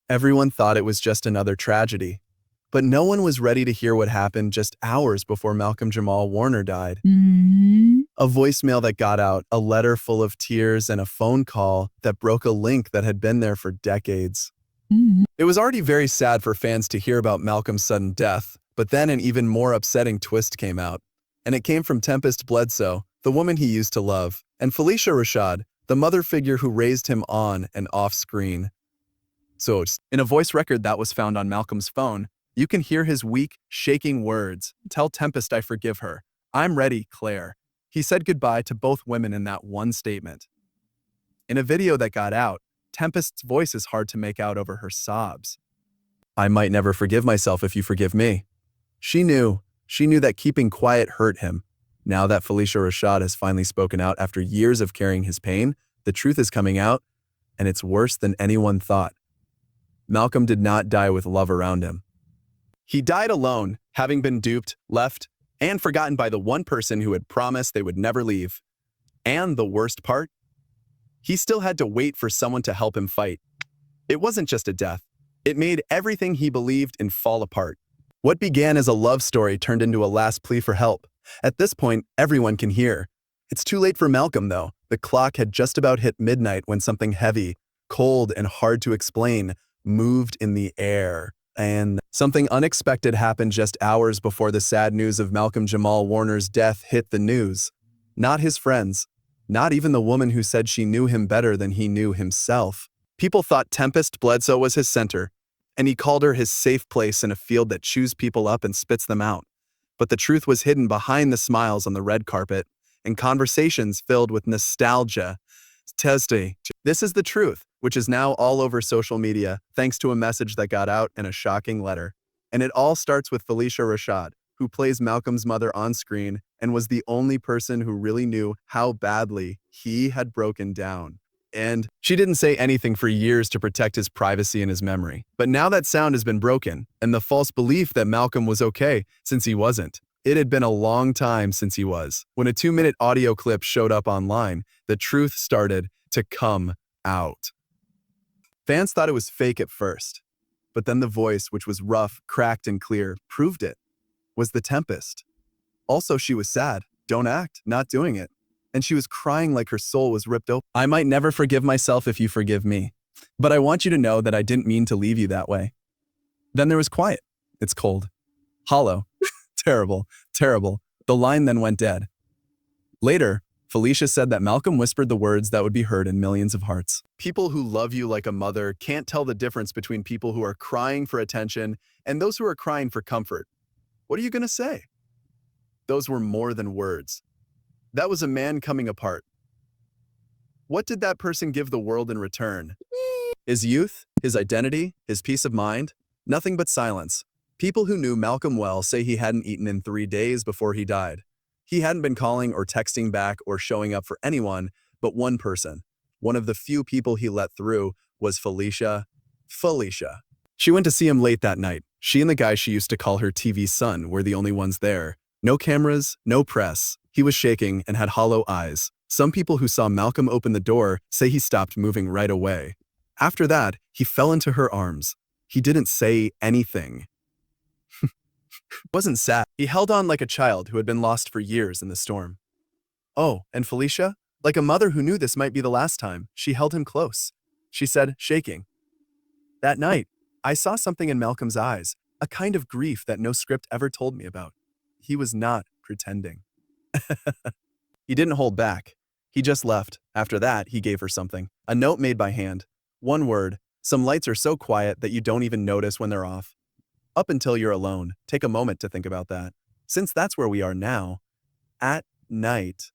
Everyone thought it was just another tragedy, but no one was ready to hear what happened just hours before Malcolm Jamal Warner died. A voicemail that got out, a letter full of tears, and a phone call that broke a link that had been there for decades. It was already very sad for fans to hear about Malcolm's sudden death, but then an even more upsetting twist came out. And it came from Tempestt Bledsoe, the woman he used to love, and Phylicia Rashad, the mother figure who raised him on and off screen. So, in a voice record that was found on Malcolm's phone, you can hear his weak, shaking words. "Tell Tempestt I forgive her. I'm ready, Claire." He said goodbye to both women in that one statement. In a video that got out, Tempest's voice is hard to make out over her sobs. "I might never forgive myself if you forgive me." She knew that keeping quiet hurt him. Now that Phylicia Rashad has finally spoken out after years of carrying his pain, the truth is coming out, and it's worse than anyone thought. Malcolm did not die with love around him. He died alone, having been duped, left, and forgotten by the one person who had promised they would never leave. And the worst part? He still had to wait for someone to help him fight. It wasn't just a death. It made everything he believed in fall apart. What began as a love story turned into a last plea for help. At this point, everyone can hear. It's too late for Malcolm, though. The clock had just about hit midnight when something heavy, cold, and hard to explain moved in the air. And something unexpected happened just hours before the sad news of Malcolm Jamal Warner's death hit the news. Not his friends, not even the woman who said she knew him better than he knew himself. People thought Tempestt Bledsoe was his center, and he called her his safe place in a field that chews people up and spits them out. But the truth was hidden behind the smiles on the red carpet and conversations filled with nostalgia. This is the truth, which is now all over social media, thanks to a message that got out and a shocking letter. And it all starts with Phylicia Rashad, who plays Malcolm's mother on screen and was the only person who really knew how badly he had broken down. And she didn't say anything for years to protect his privacy and his memory. But now that sound has been broken, and the false belief that Malcolm was okay since he wasn't. It had been a long time since he was. When a 2-minute audio clip showed up online, the truth started to come out. Fans thought it was fake at first, but then the voice, which was rough, cracked, and clear, proved it. Was the Tempestt. Also, she was sad. Don't act, not doing it. And she was crying like her soul was ripped open. "I might never forgive myself if you forgive me, but I want you to know that I didn't mean to leave you that way." Then there was quiet. It's cold. Hollow. Terrible. Terrible. The line then went dead. Later, Phylicia said that Malcolm whispered the words that would be heard in millions of hearts. "People who love you like a mother can't tell the difference between people who are crying for attention and those who are crying for comfort. What are you going to say?" Those were more than words. That was a man coming apart. What did that person give the world in return? His youth, his identity, his peace of mind? Nothing but silence. People who knew Malcolm well say he hadn't eaten in 3 days before he died. He hadn't been calling or texting back or showing up for anyone but one person. One of the few people he let through was Phylicia. She went to see him late that night. She and the guy she used to call her TV son were the only ones there. No cameras, no press. He was shaking and had hollow eyes. Some people who saw Malcolm open the door say he stopped moving right away. After that, he fell into her arms. He didn't say anything. Wasn't sad. He held on like a child who had been lost for years in the storm. Oh, and Phylicia? Like a mother who knew this might be the last time, she held him close. She said, shaking, "That night, I saw something in Malcolm's eyes, a kind of grief that no script ever told me about. He was not pretending." He didn't hold back. He just left. After that, he gave her something. A note made by hand. One word. Some lights are so quiet that you don't even notice when they're off. Up until you're alone, take a moment to think about that. Since that's where we are now. At night.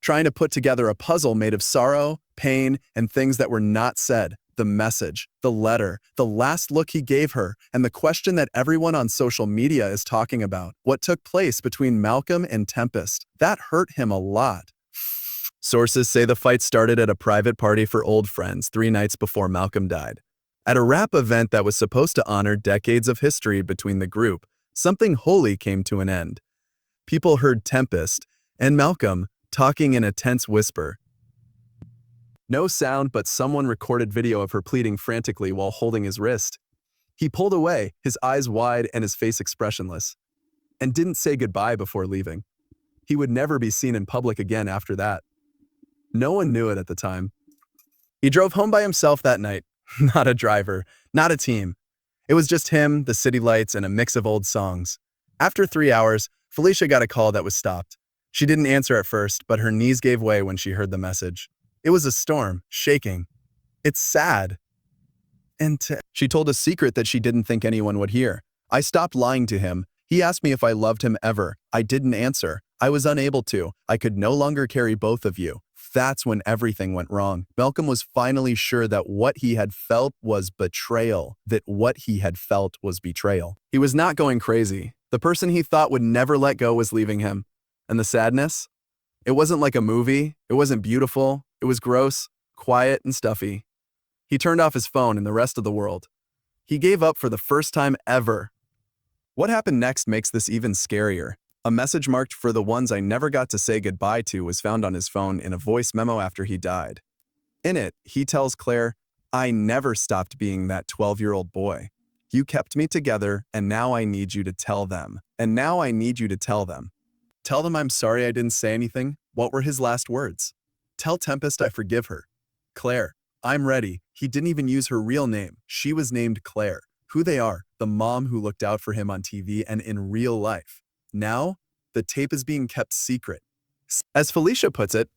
Trying to put together a puzzle made of sorrow, pain, and things that were not said. The message, the letter, the last look he gave her, and the question that everyone on social media is talking about. What took place between Malcolm and Tempestt. That hurt him a lot. Sources say the fight started at a private party for old friends 3 nights before Malcolm died. At a rap event that was supposed to honor decades of history between the group, something holy came to an end. People heard Tempestt and Malcolm talking in a tense whisper. No sound, but someone recorded video of her pleading frantically while holding his wrist. He pulled away, his eyes wide and his face expressionless, and didn't say goodbye before leaving. He would never be seen in public again after that. No one knew it at the time. He drove home by himself that night. Not a driver, not a team. It was just him, the city lights, and a mix of old songs. After 3 hours, Phylicia got a call that was stopped. She didn't answer at first, but her knees gave way when she heard the message. It was a storm, shaking. It's sad. She told a secret that she didn't think anyone would hear. I stopped lying to him. He asked me if I loved him ever. I didn't answer. I was unable to. I could no longer carry both of you. That's when everything went wrong. Malcolm was finally sure that what he had felt was betrayal. He was not going crazy. The person he thought would never let go was leaving him. And the sadness? It wasn't like a movie. It wasn't beautiful. It was gross, quiet, and stuffy. He turned off his phone and the rest of the world. He gave up for the first time ever. What happened next makes this even scarier. A message marked "For the ones I never got to say goodbye to" was found on his phone in a voice memo after he died. In it, he tells Claire, "I never stopped being that 12-year-old boy. You kept me together, and now I need you to tell them. Tell them I'm sorry I didn't say anything." What were his last words? "Tell Tempestt I forgive her. Claire, I'm ready." He didn't even use her real name. She was named Claire. Who they are, the mom who looked out for him on TV and in real life. Now, the tape is being kept secret. As Phylicia puts it,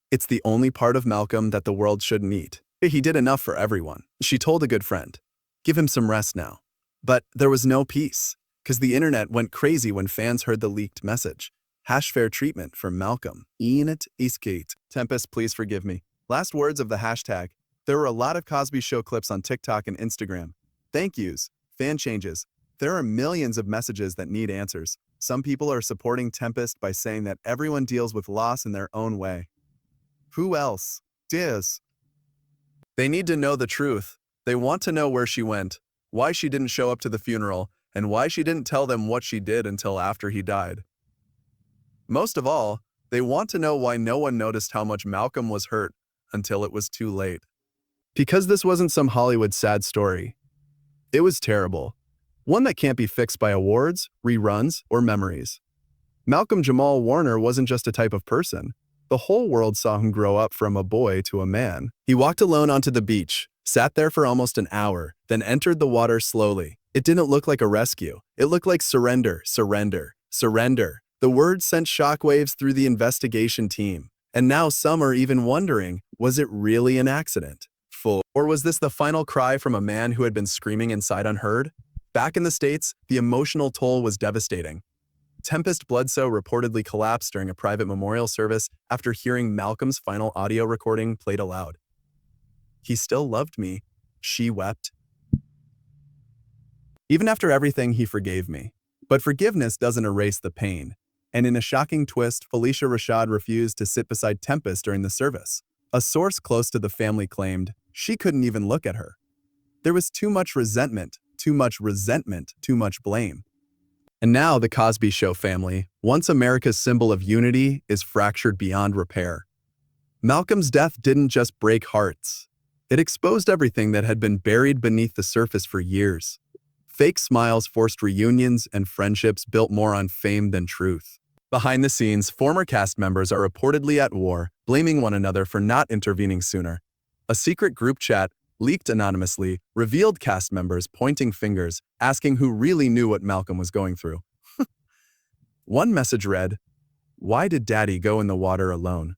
it's the only part of Malcolm that the world shouldn't eat. He did enough for everyone. She told a good friend, "Give him some rest now." But there was no peace, because the internet went crazy when fans heard the leaked message. Fair treatment for Malcolm. Enit Iskate. Tempestt, please forgive me. Last words of the hashtag. There were a lot of Cosby Show clips on TikTok and Instagram. Thank yous, fan changes. There are millions of messages that need answers. Some people are supporting Tempestt by saying that everyone deals with loss in their own way. Who else? Diz. They need to know the truth. They want to know where she went, why she didn't show up to the funeral, and why she didn't tell them what she did until after he died. Most of all, they want to know why no one noticed how much Malcolm was hurt until it was too late. Because this wasn't some Hollywood sad story. It was terrible. One that can't be fixed by awards, reruns, or memories. Malcolm Jamal Warner wasn't just a type of person. The whole world saw him grow up from a boy to a man. He walked alone onto the beach, sat there for almost an hour, then entered the water slowly. It didn't look like a rescue. It looked like surrender, surrender, surrender. The word sent shockwaves through the investigation team. And now some are even wondering, was it really an accident? Or was this the final cry from a man who had been screaming inside unheard? Back in the States, the emotional toll was devastating. Tempestt Bledsoe reportedly collapsed during a private memorial service after hearing Malcolm's final audio recording played aloud. "He still loved me," she wept. "Even after everything, he forgave me." But forgiveness doesn't erase the pain. And in a shocking twist, Phylicia Rashad refused to sit beside Tempestt during the service. A source close to the family claimed she couldn't even look at her. There was too much resentment, too much blame. And now the Cosby Show family, once America's symbol of unity, is fractured beyond repair. Malcolm's death didn't just break hearts. It exposed everything that had been buried beneath the surface for years. Fake smiles forced reunions, and friendships built more on fame than truth. Behind the scenes, former cast members are reportedly at war, blaming one another for not intervening sooner. A secret group chat, leaked anonymously, revealed cast members pointing fingers, asking who really knew what Malcolm was going through. One message read, "Why did Daddy go in the water alone?"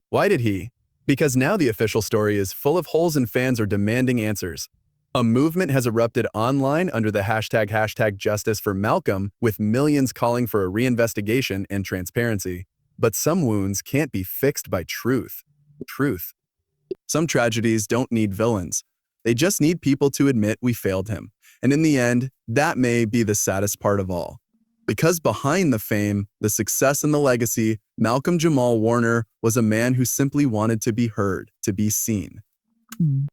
Why did he? Because now the official story is full of holes and fans are demanding answers. A movement has erupted online under the hashtag Justice for Malcolm, with millions calling for a reinvestigation and transparency. But some wounds can't be fixed by truth. Some tragedies don't need villains. They just need people to admit we failed him. And in the end, that may be the saddest part of all. Because behind the fame, the success, and the legacy, Malcolm Jamal Warner was a man who simply wanted to be heard, to be seen.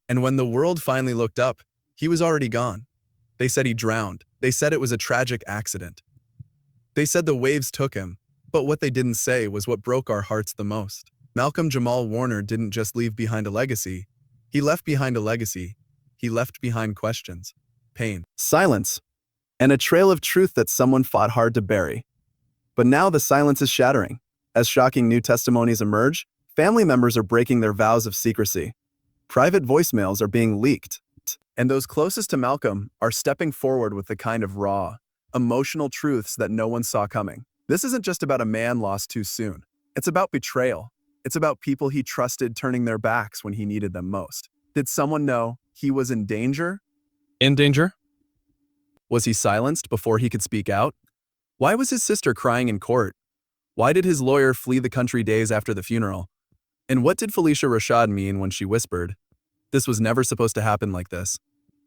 And when the world finally looked up, he was already gone. They said he drowned. They said it was a tragic accident. They said the waves took him. But what they didn't say was what broke our hearts the most. Malcolm Jamal Warner didn't just leave behind a legacy. He left behind a legacy. He left behind questions, pain, silence, and a trail of truth that someone fought hard to bury. But now the silence is shattering. As shocking new testimonies emerge, family members are breaking their vows of secrecy. Private voicemails are being leaked. And those closest to Malcolm are stepping forward with the kind of raw, emotional truths that no one saw coming. This isn't just about a man lost too soon. It's about betrayal. It's about people he trusted turning their backs when he needed them most. Did someone know he was in danger? In danger? Was he silenced before he could speak out? Why was his sister crying in court? Why did his lawyer flee the country days after the funeral? And what did Phylicia Rashad mean when she whispered, "This was never supposed to happen like this"?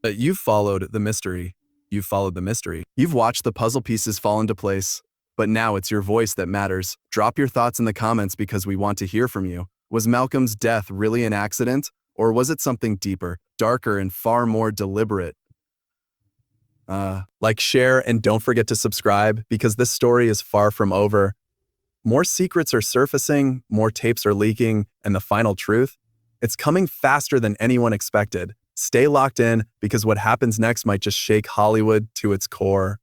But you've followed the mystery. You've followed the mystery. You've watched the puzzle pieces fall into place. But now it's your voice that matters. Drop your thoughts in the comments because we want to hear from you. Was Malcolm's death really an accident? Or was it something deeper, darker, and far more deliberate? Like, share, and don't forget to subscribe because this story is far from over. More secrets are surfacing, more tapes are leaking, and the final truth? It's coming faster than anyone expected. Stay locked in because what happens next might just shake Hollywood to its core.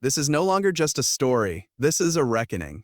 This is no longer just a story. This is a reckoning.